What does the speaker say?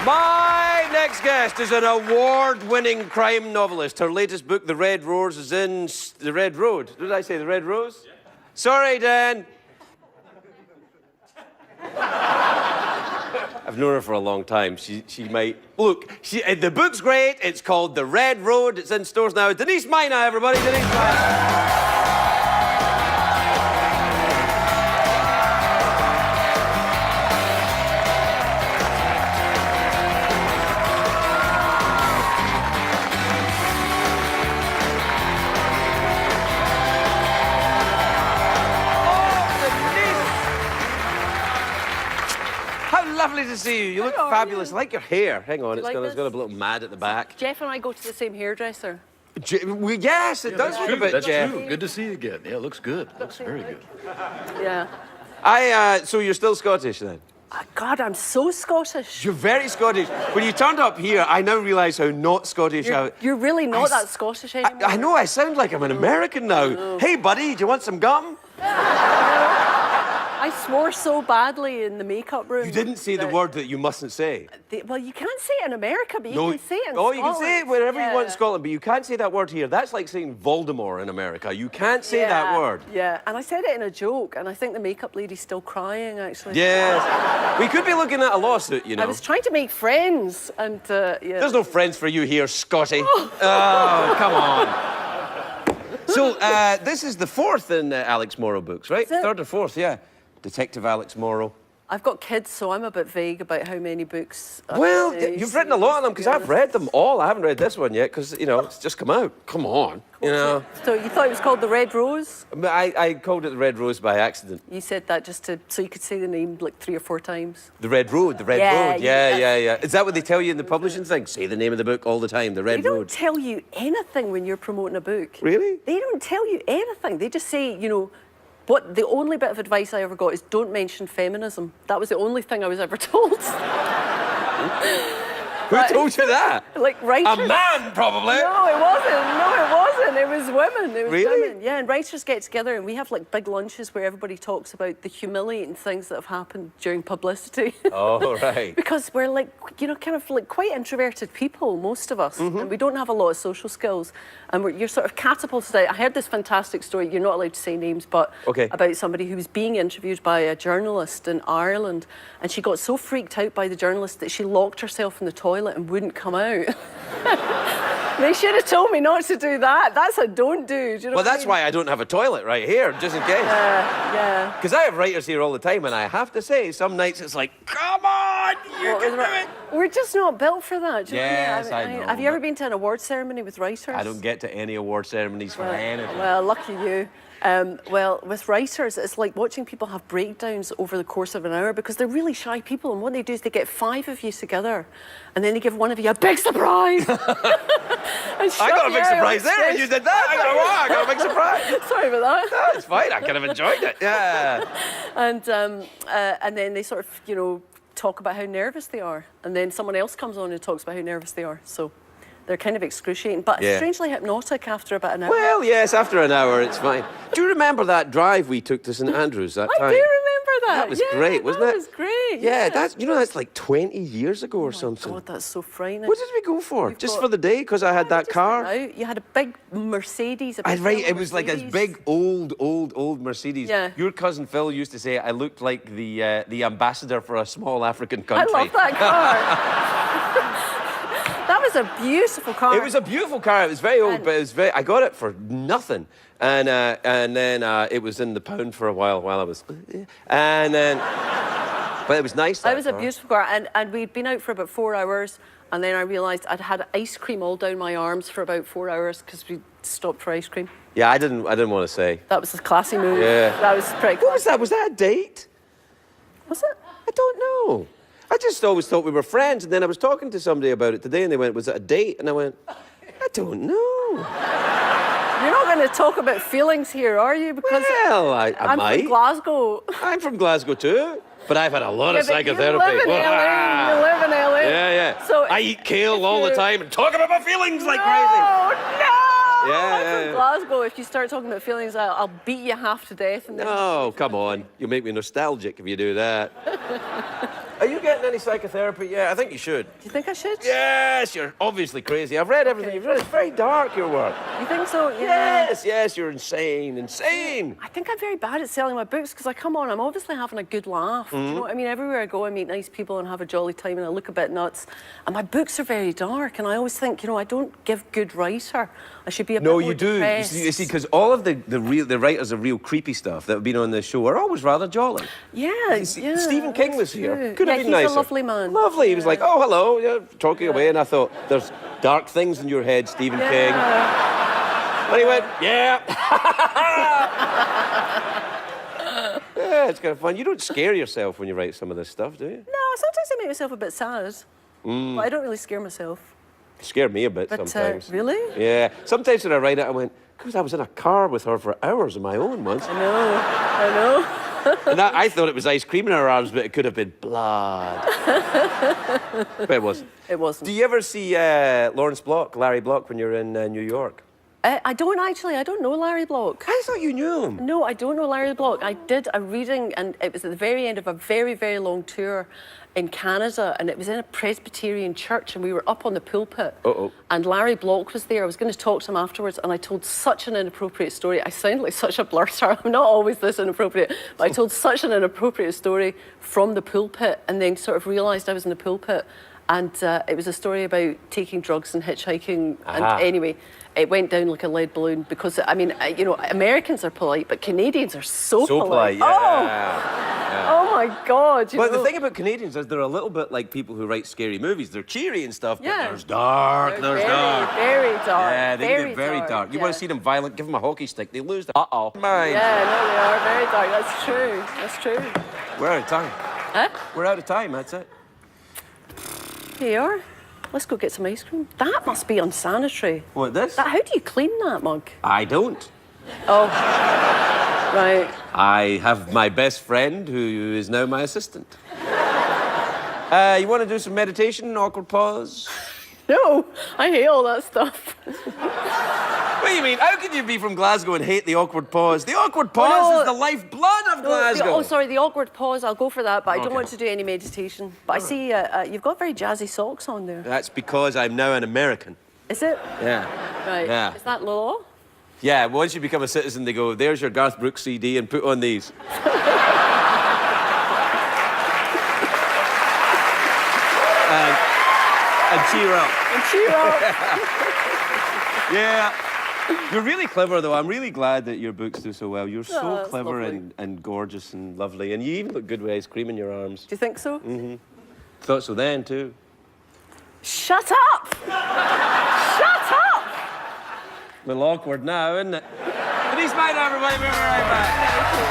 My next guest is an award-winning crime novelist. Her latest book, The Red Rose, is in the Red Road. Did I say The Red Rose? Yeah. Sorry, Dan. I've known her for a long time. She might... Look, the book's great. It's called The Red Road. It's in stores now. Denise Mina, everybody. Denise Mina. Lovely to see you. You look fabulous. I like your hair. Hang on, it's got a little mad at the back. Jeff and I go to the same hairdresser. Yes, it does look a bit, That's Jeff. true. Good to see you again. Yeah, it looks good. Looks very good. Yeah. So you're still Scottish then? Oh, God, I'm so Scottish. You're very Scottish. When you turned up here, I now realise how not Scottish You're really not that Scottish anymore. I know, I sound like I'm an American now. Hey, buddy, do you want some gum? I swore so badly in the makeup room. You didn't say the word that you mustn't say. Well, you can't say it in America, but you can say it in Scotland. Scotland. You can say it wherever you want in Scotland, but you can't say that word here. That's like saying Voldemort in America. You can't say that word. Yeah, and I said it in a joke, and I think the makeup lady's still crying, actually. Yes. We could be looking at a lawsuit, you know. I was trying to make friends, and, yeah. There's no friends for you here, Scotty. Oh, come on. So, this is the fourth in Alex Morrow books, right? Third or fourth, yeah. Detective Alex Morrow. I've got kids, so I'm a bit vague about how many books... Well, you've written a lot of them, because I've read them all. I haven't read this one yet, because, you know, it's just come out. Come on, you know. So you thought it was called The Red Rose? I called it The Red Rose by accident. You said that just so you could say the name like 3 or 4 times. The Red Road, The Red Road. Yeah. Is that what they tell you in the publishing thing? Say the name of the book all the time, The Red Road. They don't tell you anything when you're promoting a book. Really? They don't tell you anything. They just say, you know, the only bit of advice I ever got is don't mention feminism. That was the only thing I was ever told. Who told you that? Like writers. A man, probably. No, it wasn't. No, it wasn't. It was women. It was really? women. Yeah, and writers get together and we have like big lunches where everybody talks about the humiliating things that have happened during publicity. Oh, right. Because we're like, you know, kind of like quite introverted people, most of us. And we don't have a lot of social skills. And you're sort of catapulted out. I heard this fantastic story, you're not allowed to say names, but about somebody who was being interviewed by a journalist in Ireland. And she got so freaked out by the journalist that she locked herself in the toilet and wouldn't come out. They should have told me not to do that. That's a don't do. Do you know well, that's why I don't have a toilet right here, just in case. Yeah. Because I have writers here all the time, and I have to say, some nights it's like, come on, you can do it. We're just not built for that. Do you yes, know what I mean? I know. Have you ever been to an award ceremony with writers? I don't get to any award ceremonies for anything. Well, lucky you. Well, with writers, it's like watching people have breakdowns over the course of an hour because they're really shy people, and what they do is they get 5 of you together, and then they give one of you a big surprise. I got a big surprise there when you did that. I got a big surprise. Sorry about that. No, it's fine. I kind of enjoyed it. Yeah. And then they sort of, you know, talk about how nervous they are, and then someone else comes on and talks about how nervous they are. So they're kind of excruciating, but strangely hypnotic after about an hour. Well, yes, after an hour, it's fine. Do you remember that drive we took to St Andrews that time? I do remember that. That was great, wasn't it? That was great. Yeah, that's like 20 years ago or something. God, that's so frightening. What did we go for? Just for the day, because I had that car? You had a big Mercedes. Right, it was like a big, old Mercedes. Yeah. Your cousin Phil used to say I looked like the ambassador for a small African country. I love that car. That was a beautiful car. It was a beautiful car. It was very old, but it was I got it for nothing. And then it was in the pound for a while I was... And then... But it was nice, that was a beautiful car. And we'd been out for about 4 hours, and then I realised I'd had ice cream all down my arms for about 4 hours because we stopped for ice cream. Yeah, I didn't want to say. That was a classy move. Yeah. That was pretty classy. What was that? Was that a date? Was it? I don't know. I just always thought we were friends, and then I was talking to somebody about it today, and they went, was it a date? And I went, I don't know. You're not going to talk about feelings here, are you? Because well, I I'm might. from Glasgow. I'm from Glasgow too, but I've had a lot of psychotherapy. You live in LA. You live in LA. Yeah. So I eat kale all the time and talk about my feelings like crazy. No! Yeah. I'm from Glasgow. If you start talking about feelings, I'll beat you half to death. No, come on. You'll make me nostalgic if you do that. Are you getting any psychotherapy? Yeah, I think you should. Do you think I should? Yes, you're obviously crazy. I've read everything you've read. It's very dark, your work. You think so? Yeah. Yes, you're insane. I think I'm very bad at selling my books because I come on, I'm obviously having a good laugh. Do you know what I mean? Everywhere I go, I meet nice people and have a jolly time and I look a bit nuts. And my books are very dark and I always think, I don't give good writer. I should be a bit more depressed. You see, because all of the writers of real creepy stuff that have been on the show are always rather jolly. Yeah, Stephen King was here. Could have been he's nicer. a lovely man. Lovely. He was like, oh, hello, talking away. And I thought, there's dark things in your head, Stephen King. And he went, yeah. Yeah, it's kind of fun. You don't scare yourself when you write some of this stuff, do you? No, sometimes I make myself a bit sad. But I don't really scare myself. You scare me a bit sometimes. Really? Yeah. Sometimes when I write it, I went, because I was in a car with her for hours on my own once. I know. And I thought it was ice cream in her arms, but it could have been blood. But it wasn't. It wasn't. Do you ever see Lawrence Block, Larry Block, when you're in New York? I don't actually. I don't know Larry Block. I thought you knew him. No, I don't know Larry Block. I did a reading, and it was at the very end of a very, very long tour in Canada, and it was in a Presbyterian church, and we were up on the pulpit. And Larry Block was there. I was going to talk to him afterwards, and I told such an inappropriate story. I sound like such a blurter. I'm not always this inappropriate, but I told such an inappropriate story from the pulpit, and then sort of realised I was in the pulpit. And it was a story about taking drugs and hitchhiking. And anyway, it went down like a lead balloon because, I mean, Americans are polite, but Canadians are so polite. Yeah. Oh my God. But the thing about Canadians is they're a little bit like people who write scary movies. They're cheery and stuff, but there's dark, There's dark. Very dark. Yeah, they get very dark. You want to see them violent, give them a hockey stick, they lose their mind. Yeah, no, they are very dark. That's true. That's true. We're out of time. Huh? We're out of time, that's it. Here you are. Let's go get some ice cream. That must be unsanitary. What, this? How do you clean that mug? I don't. Oh, right. I have my best friend who is now my assistant. You want to do some meditation, awkward pause? No, I hate all that stuff. What do you mean? How can you be from Glasgow and hate the awkward pause? The awkward pause is the lifeblood of Glasgow. The awkward pause, I'll go for that, but I don't want to do any meditation. But I see you've got very jazzy socks on there. That's because I'm now an American. Is it? Yeah. Right. Yeah. Is that law? Yeah, once you become a citizen, they go, there's your Garth Brooks CD and put on these. And cheer up. And cheer up. Yeah. You're really clever, though. I'm really glad that your books do so well. You're so clever and gorgeous and lovely. And you even look good with ice cream in your arms. Do you think so? Mm-hmm. Thought so then, too. Shut up! Shut up! A little awkward now, isn't it? Denise, bye now, everybody. We'll be right back.